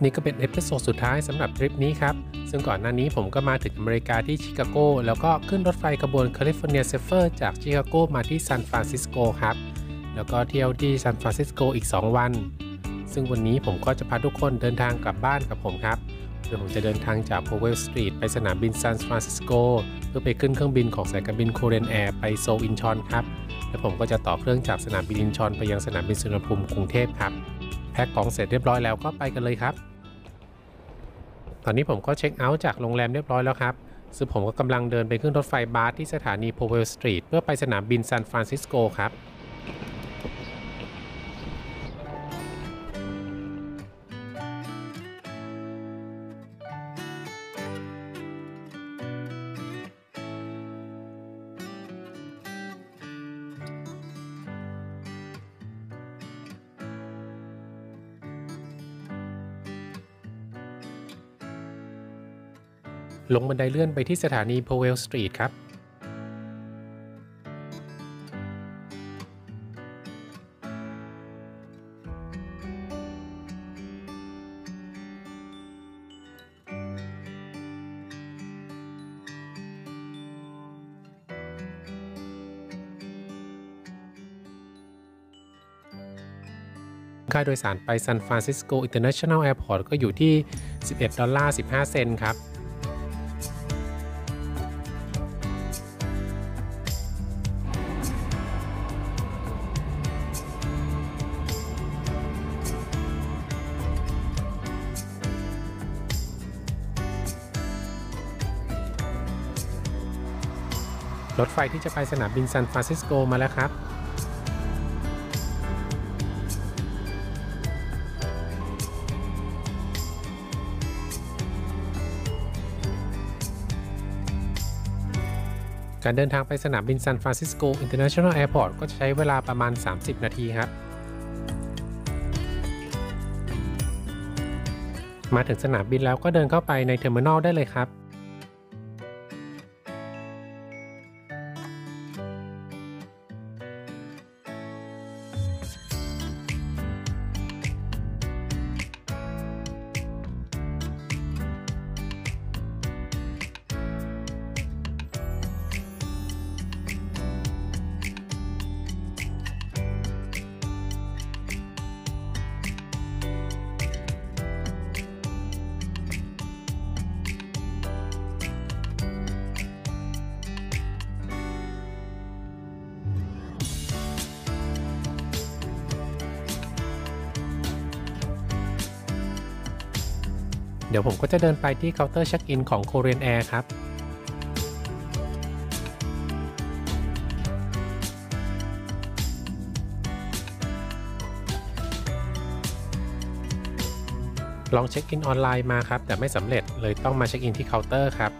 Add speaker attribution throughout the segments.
Speaker 1: นี่ก็เป็นเอพิโซดสุดท้ายสำหรับทริปนี้ครับซึ่งก่อนหน้านี้ผมก็มาถึงอเมริกาที่ชิคาโกแล้วก็ขึ้นรถไฟขบวนแคลิฟอร์เนียเซฟเฟอร์จากชิคาโกมาที่ซานฟรานซิสโกครับแล้วก็เที่ยวที่ซานฟรานซิสโกอีก2วันซึ่งวันนี้ผมก็จะพาทุกคนเดินทางกลับบ้านกับผมครับโดยผมจะเดินทางจากโพเวลสตรีทไปสนามบินซานฟรานซิสโกเพื่อไปขึ้นเครื่องบินของสายการบินโคเรียนแอร์ไปโซลอินชอนครับแล้วผมก็จะต่อเครื่องจากสนามบินอินชอนไปยังสนามบินสุวรรณภูมิกรุงเทพครับแพ็คของเสร็จเรียบร้อยแล้วก็ไปกันเลยครับตอนนี้ผมก็เช็คเอาท์จากโรงแรมเรียบร้อยแล้วครับซึ่งผมก็กำลังเดินไปขึ้นรถไฟบาสที่สถานีโพเวลสตรีทเพื่อไปสนามบินซานฟรานซิสโกครับลงบันไดเลื่อนไปที่สถานีโพเวลสตรีทครับค่าโดยสารไปซานฟรานซิสโกอินเตอร์เนชั่นแนลแอร์พอร์ตก็อยู่ที่$11.15ครับรถไฟที่จะไปสนามบินซานฟรานซิสโกมาแล้วครับการเดินทางไปสนามบินซานฟรานซิสโกอินเตอร์เนชั่นแนลแอร์พอร์ตก็จะใช้เวลาประมาณ30นาทีครับมาถึงสนามบินแล้วก็เดินเข้าไปในเทอร์มินอลได้เลยครับเดี๋ยวผมก็จะเดินไปที่เคาน์เตอร์เช็คอินของ Korean Air ครับลองเช็คอินออนไลน์มาครับแต่ไม่สำเร็จเลยต้องมาเช็คอินที่เคาน์เตอร์ครับ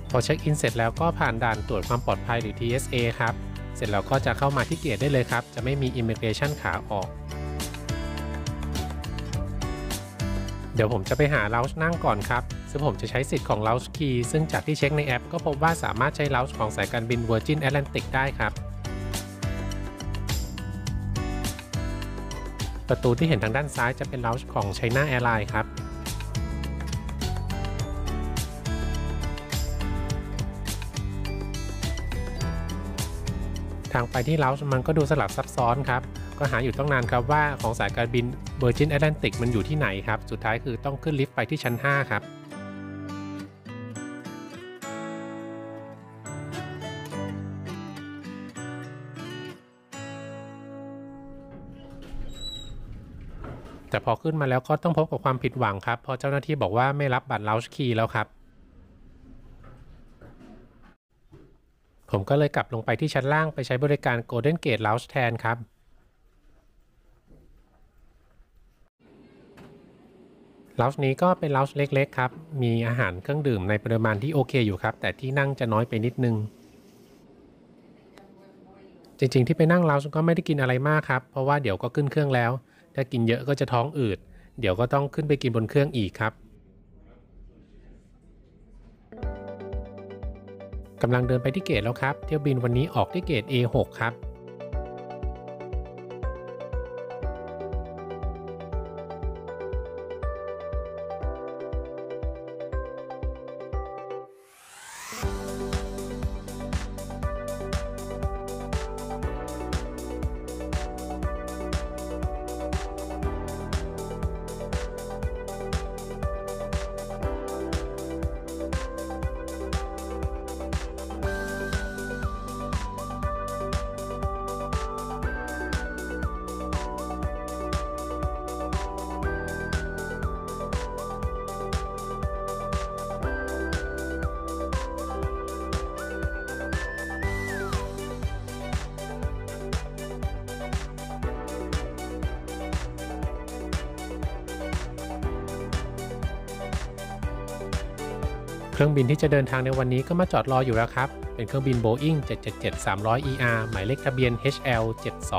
Speaker 1: พอเช็คอินเสร็จแล้วก็ผ่านด่านตรวจความปลอดภัยหรือ TSA ครับเสร็จแล้วก็จะเข้ามาที่เกตได้เลยครับจะไม่มี Immigration ขาออกเดี๋ยวผมจะไปหา Lounge นั่งก่อนครับซึ่งผมจะใช้สิทธิ์ของ Lounge Key ซึ่งจากที่เช็คในแอปก็พบว่าสามารถใช้ Lounge ของสายการบิน Virgin Atlantic ได้ครับประตูที่เห็นทางด้านซ้ายจะเป็น Lounge ของ China Airlines ครับทางไปที่ Lounge มันก็ดูสลับซับซ้อนครับก็หาอยู่ตั้งนานครับว่าของสายการบิน Virgin Atlantic มันอยู่ที่ไหนครับสุดท้ายคือต้องขึ้นลิฟต์ไปที่ชั้น5ครับแต่พอขึ้นมาแล้วก็ต้องพบกับความผิดหวังครับเพราะเจ้าหน้าที่บอกว่าไม่รับบัตร Lounge Key แล้วครับผมก็เลยกลับลงไปที่ชั้นล่างไปใช้บริการ Golden Gate Lounge แทนครับLounge นี้ก็เป็น Lounge เล็กๆครับมีอาหารเครื่องดื่มในปริมาณที่โอเคอยู่ครับแต่ที่นั่งจะน้อยไปนิดนึงจริงๆที่ไปนั่ง Lounge ก็ไม่ได้กินอะไรมากครับเพราะว่าเดี๋ยวก็ขึ้นเครื่องแล้วถ้ากินเยอะก็จะท้องอืดเดี๋ยวก็ต้องขึ้นไปกินบนเครื่องอีกครับ กำลังเดินไปที่เกตแล้วครับเที่ยวบินวันนี้ออกที่เกต A6 ครับเครื่องบินที่จะเดินทางในวันนี้ก็มาจอดรออยู่แล้วครับเป็นเครื่องบิน Boeing 777-300ER หมายเลขทะเบียน HL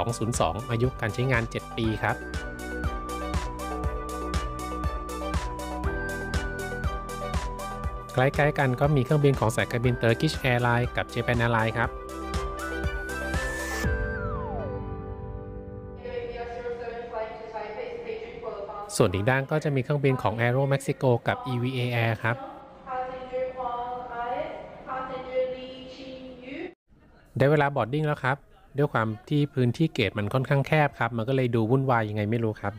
Speaker 1: 7202อายุการใช้งาน 7 ปีครับใกล้ๆกันก็มีเครื่องบินของสายการบิน Turkish Airlines กับ Japan Airlines ครับส่วนอีกด้านก็จะมีเครื่องบินของ Aero Mexico กับ EVA Air ครับได้เวลาบอร์ดดิ้งแล้วครับด้วยความที่พื้นที่เกตมันค่อนข้างแคบครับมันก็เลยดูวุ่นวายยังไงไม่รู้ครับ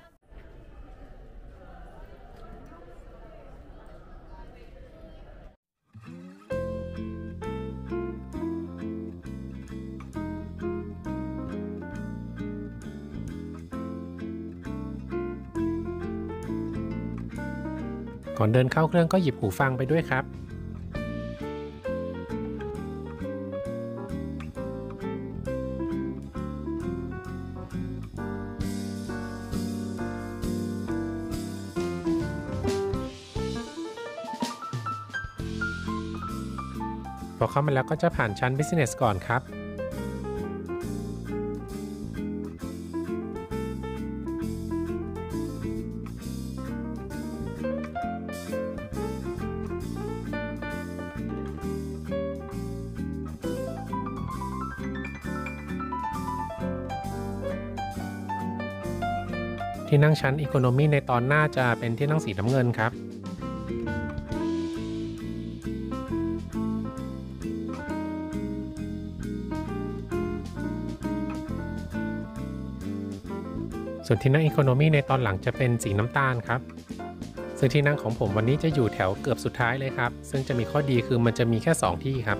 Speaker 1: ก่อนเดินเข้าเครื่องก็หยิบหูฟังไปด้วยครับพอเข้ามาแล้วก็จะผ่านชั้น Business ก่อนครับที่นั่งชั้น Economy ในตอนหน้าจะเป็นที่นั่งสีน้ำเงินครับส่วนที่นั่ง Economy ในตอนหลังจะเป็นสีน้ำตาลครับซึ่งที่นั่งของผมวันนี้จะอยู่แถวเกือบสุดท้ายเลยครับซึ่งจะมีข้อดีคือมันจะมีแค่2ที่ครับ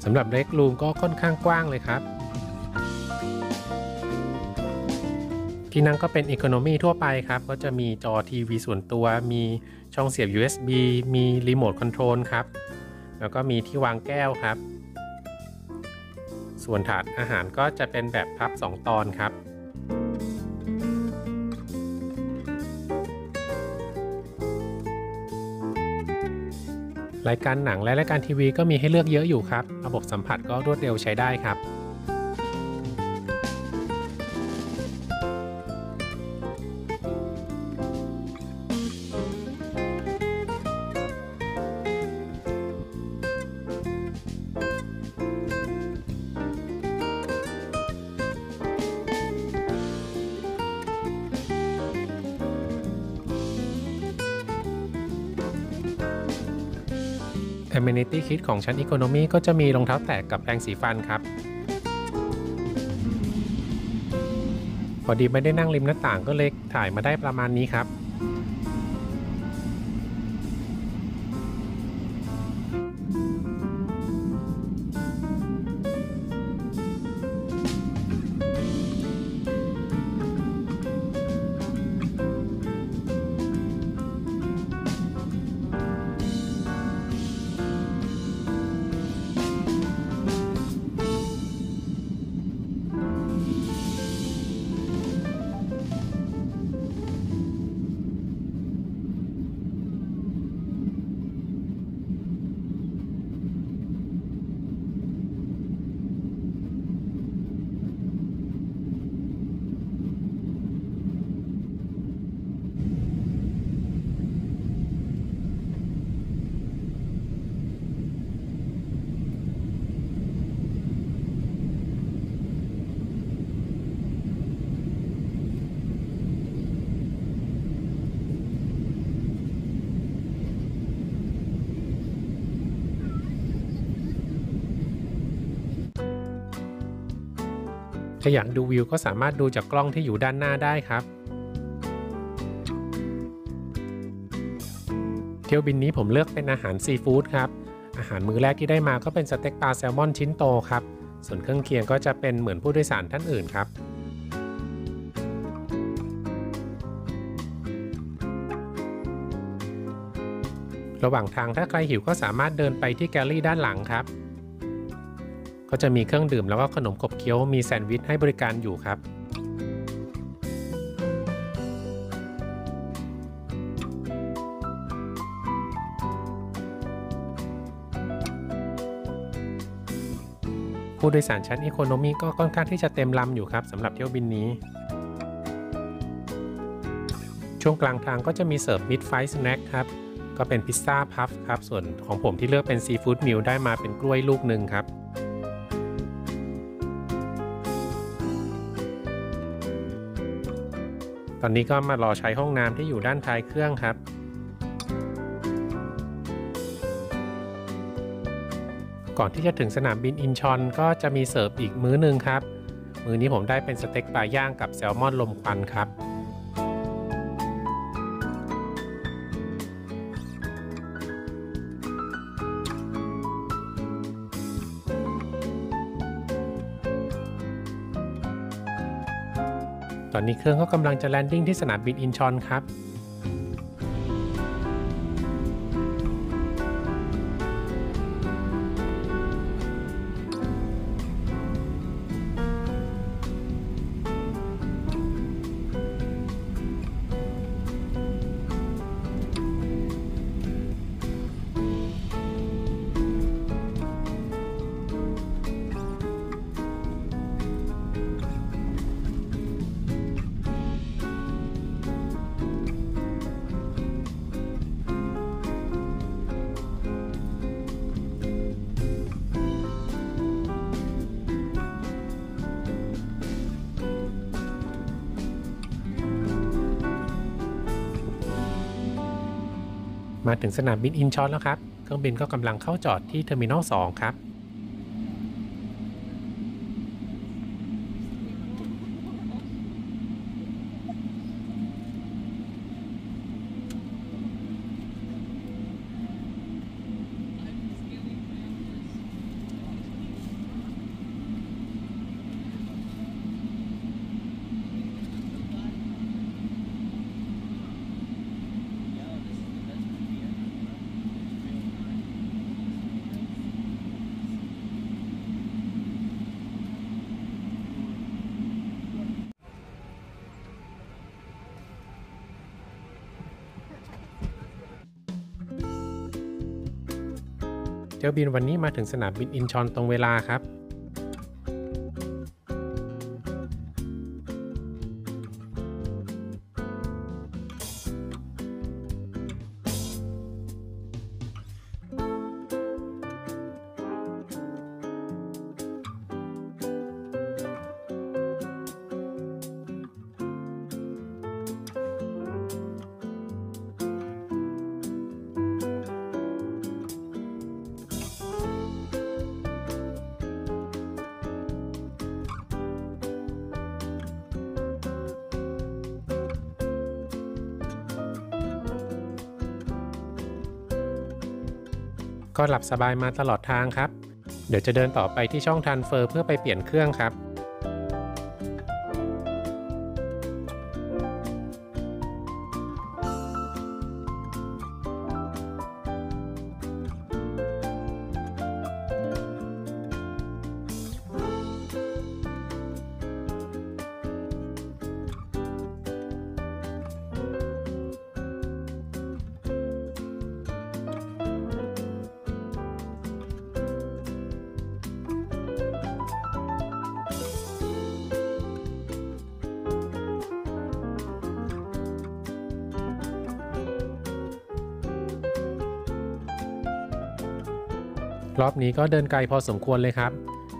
Speaker 1: สำหรับ Leg Room ก็ค่อนข้างกว้างเลยครับที่นั่งก็เป็น Economy ทั่วไปครับก็จะมีจอทีวีส่วนตัวมีช่องเสียบ USB มีรีโมทคอนโทรลครับแล้วก็มีที่วางแก้วครับส่วนถาดอาหารก็จะเป็นแบบพับ2ตอนครับรายการหนังและรายการทีวีก็มีให้เลือกเยอะอยู่ครับระบบสัมผัสก็รวดเร็วใช้ได้ครับ Amenity Kit ของชั้น Economy ก็จะมีรองเท้าแตะกับแปรงสีฟันครับพอดีไม่ได้นั่งริมหน้าต่างก็เลยถ่ายมาได้ประมาณนี้ครับ ถ้าอยากดูวิวก็สามารถดูจากกล้องที่อยู่ด้านหน้าได้ครับเที่ยวบินนี้ผมเลือกเป็นอาหารซีฟู้ดครับอาหารมื้อแรกที่ได้มาก็เป็นสเต็กปลาแซลมอนชิ้นโตครับส่วนเครื่องเคียงก็จะเป็นเหมือนผู้โดยสารท่านอื่นครับระหว่างทางถ้าใครหิวก็สามารถเดินไปที่แกลลี่ด้านหลังครับก็จะมีเครื่องดื่มแล้วก็ขนมขบเคี้ยวมีแซนด์วิชให้บริการอยู่ครับผู้โดยสารชั้นอีโคโนมีก็ค่อนข้างที่จะเต็มลำอยู่ครับสำหรับเที่ยวบินนี้ช่วงกลางทางก็จะมีเสิร์ฟมิดไฟสแน็คครับก็เป็นพิซซ่าพัฟครับส่วนของผมที่เลือกเป็นซีฟู้ดมิลได้มาเป็นกล้วยลูกหนึ่งครับตอนนี้ก็มารอใช้ห้องน้ำที่อยู่ด้านท้ายเครื่องครับก่อนที่จะถึงสนามบินอินชอนก็จะมีเสิร์ฟอีกมื้อหนึ่งครับมื้อนี้ผมได้เป็นสเต็กปลาย่างกับแซลมอนลมควันครับตอนนี้เครื่องก็กำลังจะแลนดิ้งที่สนามบินอินชอนครับมาถึงสนามบินอินชอนแล้วครับเครื่องบินก็กำลังเข้าจอดที่เทอร์มินอล 2ครับเที่ยวบินวันนี้มาถึงสนามบินอินชอนตรงเวลาครับก็หลับสบายมาตลอดทางครับเดี๋ยวจะเดินต่อไปที่ช่องทรานสเฟอร์เพื่อไปเปลี่ยนเครื่องครับรอบนี้ก็เดินไกลพอสมควรเลยครับ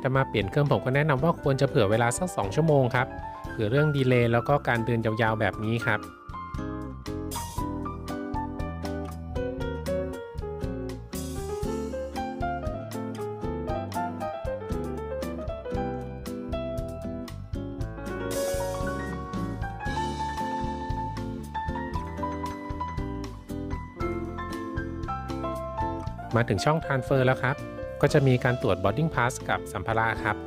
Speaker 1: จะมาเปลี่ยนเครื่องผมก็แนะนำว่าควรจะเผื่อเวลาสัก2 ชั่วโมงครับเผื่อเรื่องดีเลย์แล้วก็การเดินยาวๆแบบนี้ครับ มาถึงช่อง Transfer แล้วครับก็จะมีการตรวจ boarding pass กับสัมภาระครับ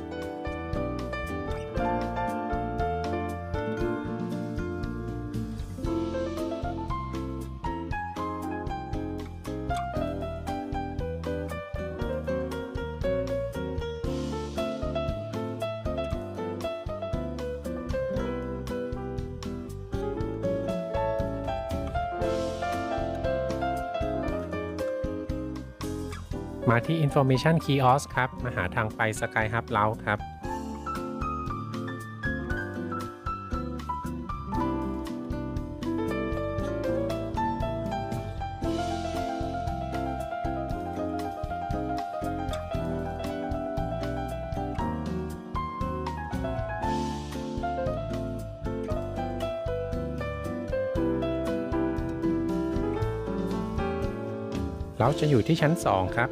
Speaker 1: มาที่ Information Kiosk ครับมาหาทางไป Sky Hub Lounge ครับเราจะอยู่ที่ชั้น 2 ครับ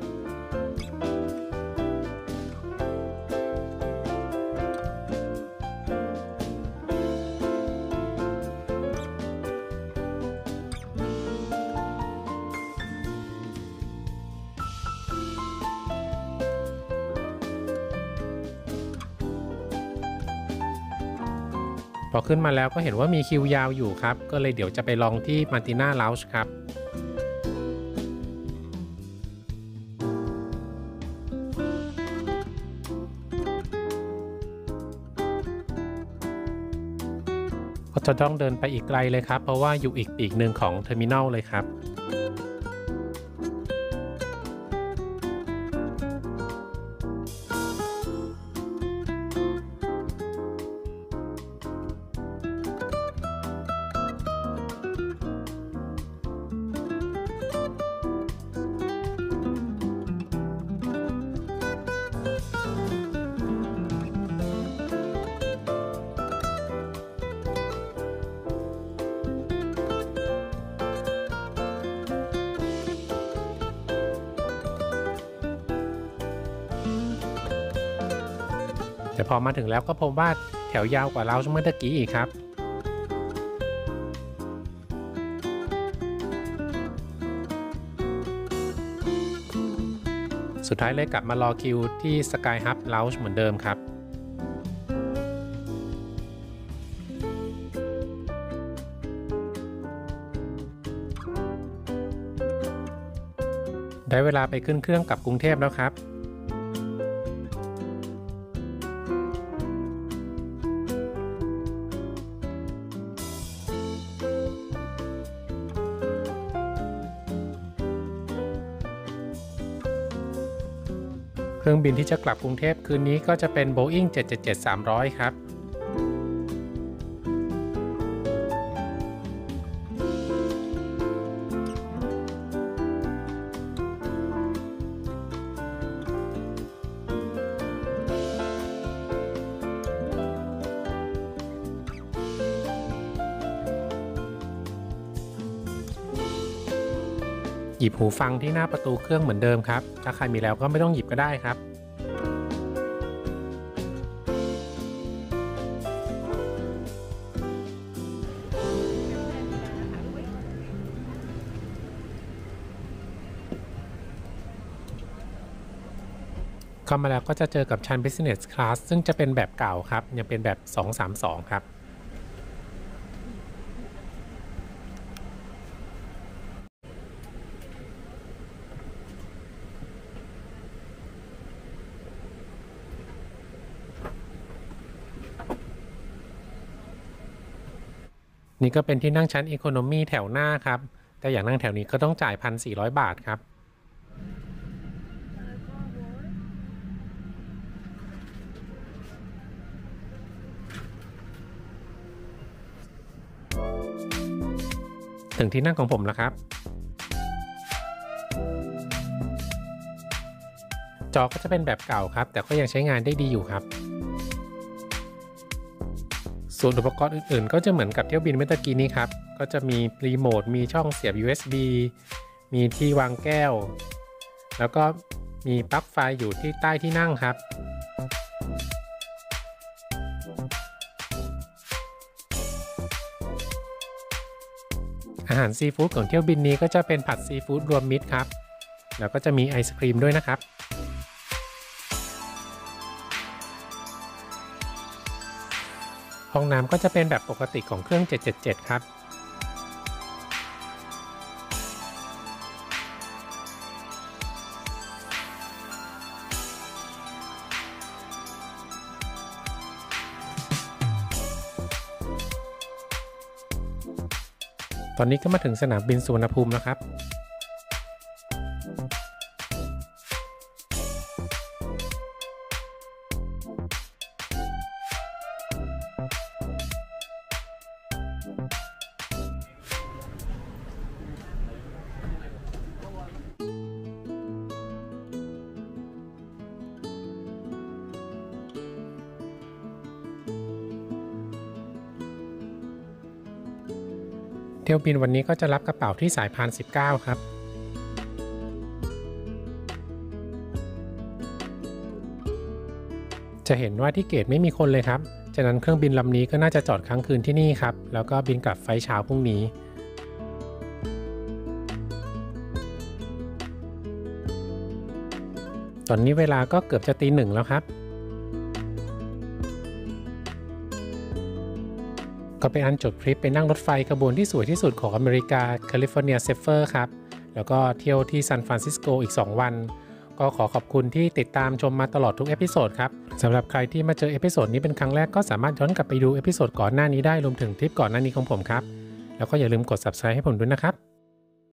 Speaker 1: พอขึ้นมาแล้วก็เห็นว่ามีคิวยาวอยู่ครับก็เลยเดี๋ยวจะไปลองที่ Martina Lounge ครับก็จะต้องเดินไปอีกไกลเลยครับเพราะว่าอยู่อีกปีกหนึ่งของเทอร์มินอลเลยครับแต่พอมาถึงแล้วก็พบว่าแถวยาวกว่าเราเมื่อกี้อีกครับสุดท้ายเลยกลับมารอคิวที่ Sky Hub Lounge เหมือนเดิมครับได้เวลาไปขึ้นเครื่องกลับกรุงเทพแล้วครับเครื่องบินที่จะกลับกรุงเทพคืนนี้ก็จะเป็น Boeing 777-300 ครับหยิบหูฟังที่หน้าประตูเครื่องเหมือนเดิมครับถ้าใครมีแล้วก็ไม่ต้องหยิบก็ได้ครับเข้ามาแล้วก็จะเจอกับชั้น Business Class ซึ่งจะเป็นแบบเก่าครับยังเป็นแบบ 232 ครับนี่ก็เป็นที่นั่งชั้น Economy แถวหน้าครับแต่อย่างนั่งแถวนี้ก็ต้องจ่าย 1,400 บาทครับถึงที่นั่งของผมแล้วครับจอก็จะเป็นแบบเก่าครับแต่ก็ยังใช้งานได้ดีอยู่ครับส่วนอุปกรณ์อื่นๆก็จะเหมือนกับเที่ยวบินเมื่อกี้นี้ครับก็จะมีรีโมทมีช่องเสียบ USB มีที่วางแก้วแล้วก็มีปลั๊กไฟอยู่ที่ใต้ที่นั่งครับอาหารซีฟู้ดของเที่ยวบินนี้ก็จะเป็นผัดซีฟู้ดรวมมิตรครับ แล้วก็จะมีไอศครีมด้วยนะครับห้องน้ำก็จะเป็นแบบปกติของเครื่อง 777 ครับตอนนี้ก็มาถึงสนามบินสุวรรณภูมิแล้วครับเที่ยวบินวันนี้ก็จะรับกระเป๋าที่สายพาน 19 ครับจะเห็นว่าที่เกตไม่มีคนเลยครับฉะนั้นเครื่องบินลำนี้ก็น่าจะจอดค้างคืนที่นี่ครับแล้วก็บินกลับไฟล์เช้าพรุ่งนี้ตอนนี้เวลาก็เกือบจะตี 1แล้วครับก็เป็นอันจบทริปไปนั่งรถไฟขบวนที่สวยที่สุดของอเมริกาแคลิฟอร์เนียเซฟเฟอร์ครับแล้วก็เที่ยวที่ซานฟรานซิสโกอีก2 วันก็ขอขอบคุณที่ติดตามชมมาตลอดทุกเอพิโซดครับสำหรับใครที่มาเจอเอพิโซดนี้เป็นครั้งแรกก็สามารถย้อนกลับไปดูเอพิโซดก่อนหน้านี้ได้รวมถึงทริปก่อนหน้านี้ของผมครับแล้วก็อย่าลืมกด Subscribe ให้ผมด้วยนะครับ